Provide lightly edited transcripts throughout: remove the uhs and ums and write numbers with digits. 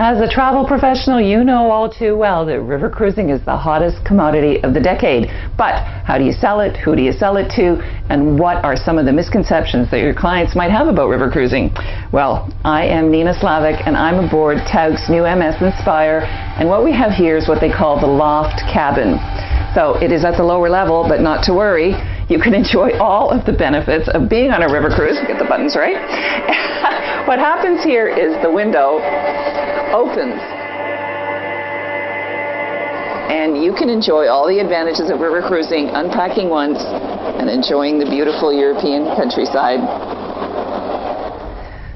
As a travel professional, you know all too well that river cruising is the hottest commodity of the decade. But how do you sell it? Who do you sell it to? And what are some of the misconceptions that your clients might have about river cruising? Well, I am Nina Slawek, and I'm aboard Tauck's new MS Inspire. And what we have here is what they call the loft cabin. So it is at the lower level, but not to worry. You can enjoy all of the benefits of being on a river cruise. Get the buttons right. What happens here is the window opens, and you can enjoy all the advantages of river cruising, unpacking once, and enjoying the beautiful European countryside.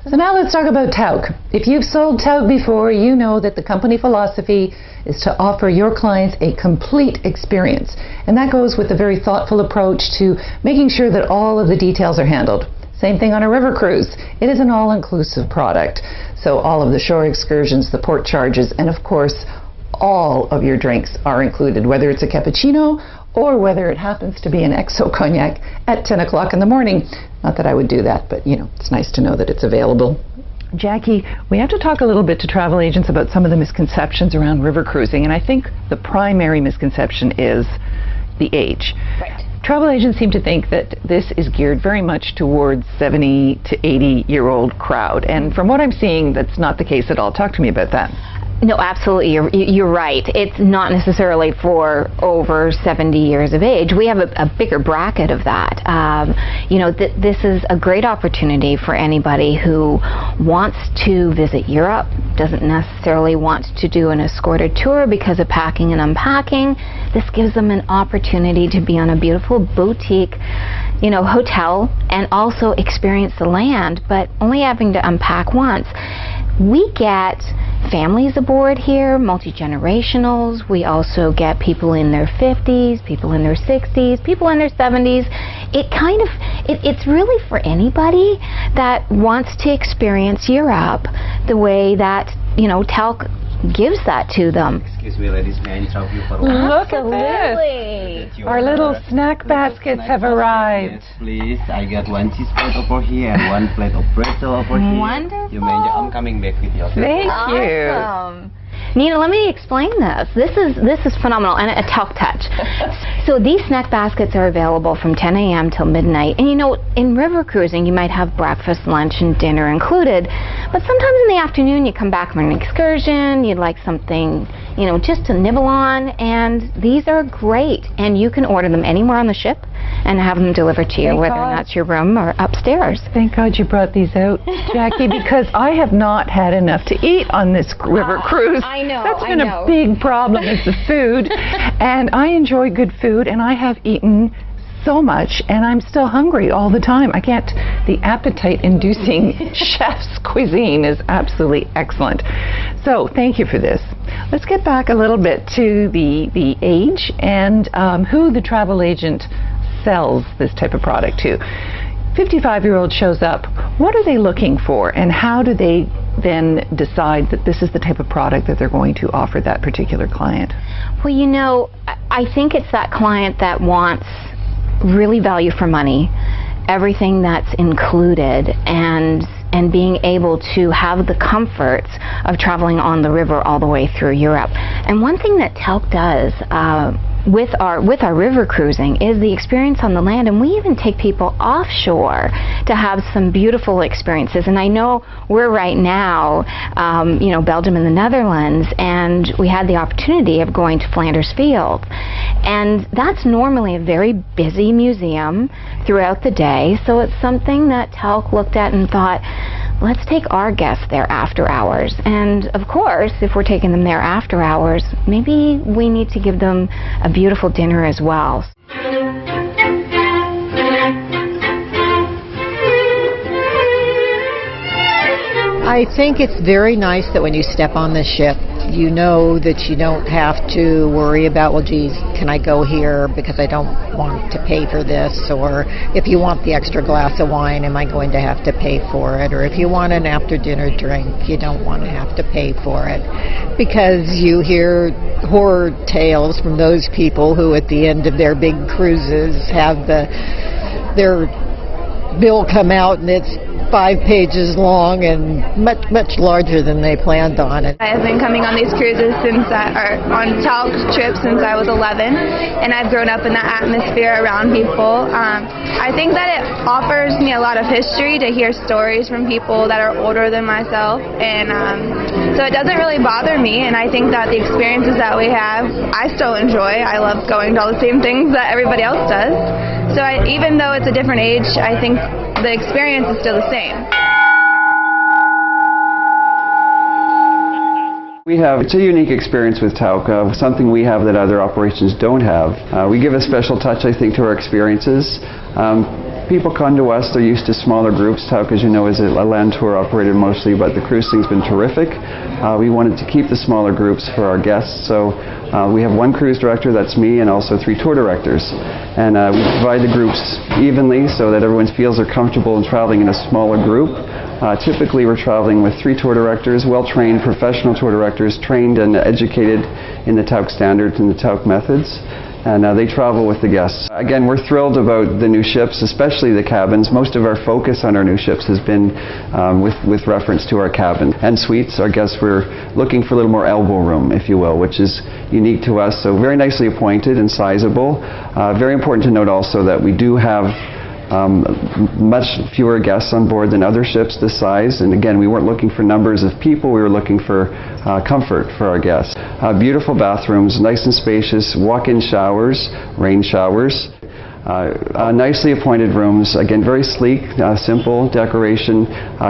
So now let's talk about Tauck. If you've sold Tauck before, you know that the company philosophy is to offer your clients a complete experience. And that goes with a very thoughtful approach to making sure that all of the details are handled. Same thing on a river cruise. It is an all-inclusive product. So all of the shore excursions, the port charges, and of course, all of your drinks are included, whether it's a cappuccino or whether it happens to be an XO cognac at 10 o'clock in the morning. Not that I would do that, but it's nice to know that it's available. Jackie, we have to talk a little bit to travel agents about some of the misconceptions around river cruising, and I think the primary misconception is the age. Right. Travel agents seem to think that this is geared very much towards 70 to 80-year-old crowd, and from what I'm seeing, that's not the case at all. Talk to me about that. No, absolutely. You're right. It's not necessarily for over 70 years of age. We have a bigger bracket of that. This is a great opportunity for anybody who wants to visit Europe, doesn't necessarily want to do an escorted tour because of packing and unpacking. This gives them an opportunity to be on a beautiful boutique, hotel, and also experience the land, but only having to unpack once. We get families aboard here, multi-generationals. We also get people in their 50s, people in their 60s, people in their 70s. It's really for anybody that wants to experience Europe the way that, Tauck gives that to them. Excuse me, ladies, may I interrupt you for a Look moment? at this. Our little snack baskets have arrived. Yes, please. I got one cheese plate over here and one plate of pretzel over here. Wonderful. You may enjoy. I'm coming back with you. Thank you. Awesome. Nina, let me explain this. This is phenomenal, and a Tauck touch. So these snack baskets are available from 10 a.m. till midnight. And in river cruising, you might have breakfast, lunch, and dinner included. But sometimes in the afternoon, you come back from an excursion, you'd like something, just to nibble on. And these are great. And you can order them anywhere on the ship and have them delivered to you, whether that's your room or upstairs. Thank God you brought these out, Jackie, because I have not had enough to eat on this river cruise. I know. That's been a big problem, is the food. And I enjoy good food, and I have eaten so much, and I'm still hungry all the time. The appetite-inducing chef's cuisine is absolutely excellent. So thank you for this. Let's get back a little bit to the age and who the travel agent sells this type of product to. 55-year-old shows up. What are they looking for, and how do they then decide that this is the type of product that they're going to offer that particular client? Well, I think it's that client that wants really value for money, everything that's included, and being able to have the comforts of traveling on the river all the way through Europe. And one thing that Tauck does with our river cruising is the experience on the land, and we even take people offshore to have some beautiful experiences. And I know we're right now, Belgium and the Netherlands, and we had the opportunity of going to Flanders Field. And that's normally a very busy museum throughout the day, so it's something that Tauck looked at and thought, let's take our guests there after hours. And of course, if we're taking them there after hours, maybe we need to give them a beautiful dinner as well. I think it's very nice that when you step on the ship, you know that you don't have to worry about, well, geez, can I go here because I don't want to pay for this? Or if you want the extra glass of wine, am I going to have to pay for it? Or if you want an after-dinner drink, you don't want to have to pay for it. Because you hear horror tales from those people who at the end of their big cruises have their bill come out and it's 5 pages long and much larger than they planned on it. I have been coming on these cruises on Tauck trips since I was 11, and I've grown up in that atmosphere around people. I think that it offers me a lot of history to hear stories from people that are older than myself, and so it doesn't really bother me, and I think that the experiences that we have, I still enjoy. I love going to all the same things that everybody else does. So even though it's a different age, I think the experience is still the same. It's a unique experience with Tauck, something we have that other operations don't have. We give a special touch, I think, to our experiences. People come to us, they're used to smaller groups. Tauck, as you know, is a land tour operated mostly, but the cruise thing's been terrific. We wanted to keep the smaller groups for our guests, so we have 1 cruise director, that's me, and also 3 tour directors. And we divide the groups evenly so that everyone feels they're comfortable in traveling in a smaller group. Typically we're traveling with 3 tour directors, well-trained professional tour directors, trained and educated in the Tauck standards and the Tauck methods. And they travel with the guests. Again, we're thrilled about the new ships, especially the cabins. Most of our focus on our new ships has been with reference to our cabin and suites. Our guests were looking for a little more elbow room, if you will, which is unique to us. So very nicely appointed and sizable. Very important to note also that we do have much fewer guests on board than other ships this size, and again, we weren't looking for numbers of people, we were looking for comfort for our guests. Beautiful bathrooms, nice and spacious, walk-in showers, rain showers, nicely appointed rooms, again very sleek, simple decoration,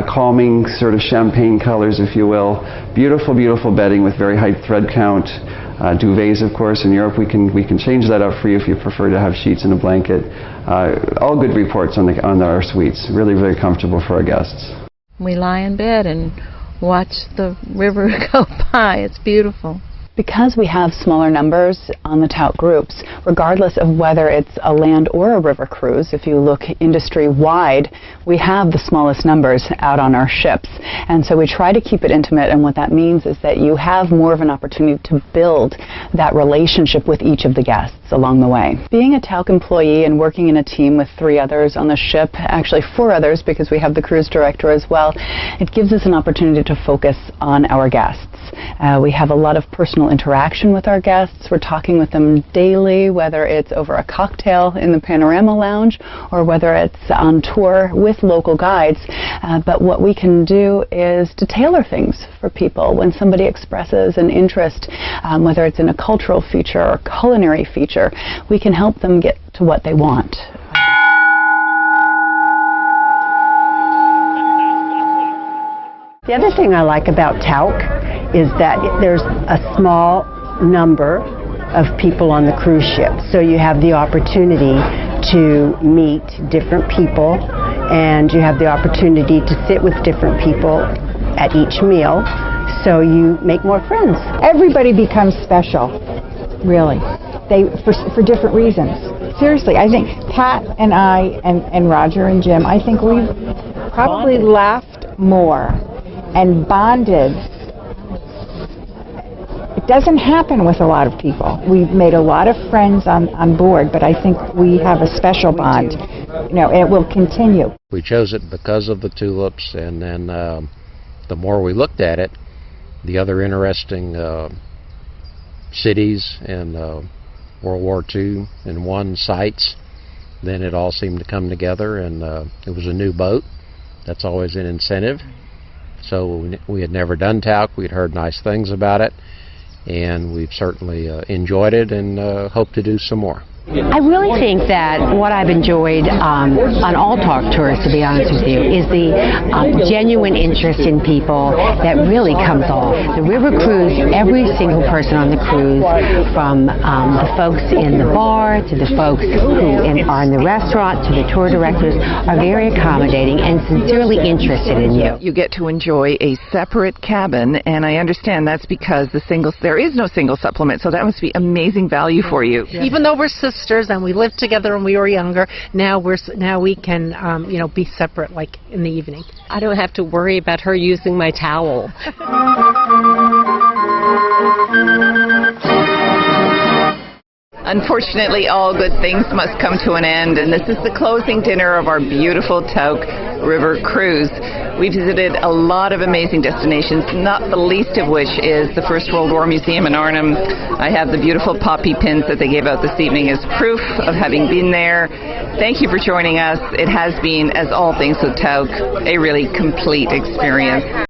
calming sort of champagne colors, if you will. Beautiful, beautiful bedding with very high thread count. Duvets, of course. In Europe, we can change that up for you if you prefer to have sheets and a blanket. All good reports on our suites. Really, very comfortable for our guests. We lie in bed and watch the river go by. It's beautiful. Because we have smaller numbers on the Tauck groups, regardless of whether it's a land or a river cruise, if you look industry-wide, we have the smallest numbers out on our ships. And so we try to keep it intimate, and what that means is that you have more of an opportunity to build that relationship with each of the guests along the way. Being a Tauck employee and working in a team with 3 others on the ship, actually 4 others because we have the cruise director as well, it gives us an opportunity to focus on our guests. We have a lot of personal interaction with our guests. We're talking with them daily, whether it's over a cocktail in the Panorama Lounge or whether it's on tour with local guides. But what we can do is to tailor things for people. When somebody expresses an interest, whether it's in a cultural feature or culinary feature, we can help them get to what they want. The other thing I like about Tauck is that there's a small number of people on the cruise ship. So you have the opportunity to meet different people, and you have the opportunity to sit with different people at each meal, so you make more friends. Everybody becomes special, really, for different reasons. Seriously, I think Pat and I and Roger and Jim, I think we've probably laughed more and bonded. It doesn't happen with a lot of people. We've made a lot of friends on board, but I think we have a special bond. You know, it will continue. We chose it because of the tulips, and then the more we looked at it, the other interesting cities and World War II and one sites, then it all seemed to come together, and it was a new boat. That's always an incentive. So we had never done Tauck. We'd heard nice things about it, and we've certainly enjoyed it and hope to do some more. I really think that what I've enjoyed on all Tauck tours, to be honest with you, is the genuine interest in people that really comes off. The river cruise, every single person on the cruise, from the folks in the bar to the folks who are in the restaurant to the tour directors, are very accommodating and sincerely interested in you. You get to enjoy a separate cabin, and I understand that's because there is no single supplement, so that must be amazing value for you. Even though we're sisters and we lived together when we were younger, now we can be separate, like in the evening. I don't have to worry about her using my towel. Unfortunately, all good things must come to an end, and this is the closing dinner of our beautiful Tauck River cruise. We visited a lot of amazing destinations, not the least of which is the First World War Museum in Arnhem. I have the beautiful poppy pins that they gave out this evening as proof of having been there. Thank you for joining us. It has been, as all things with Tauck, a really complete experience.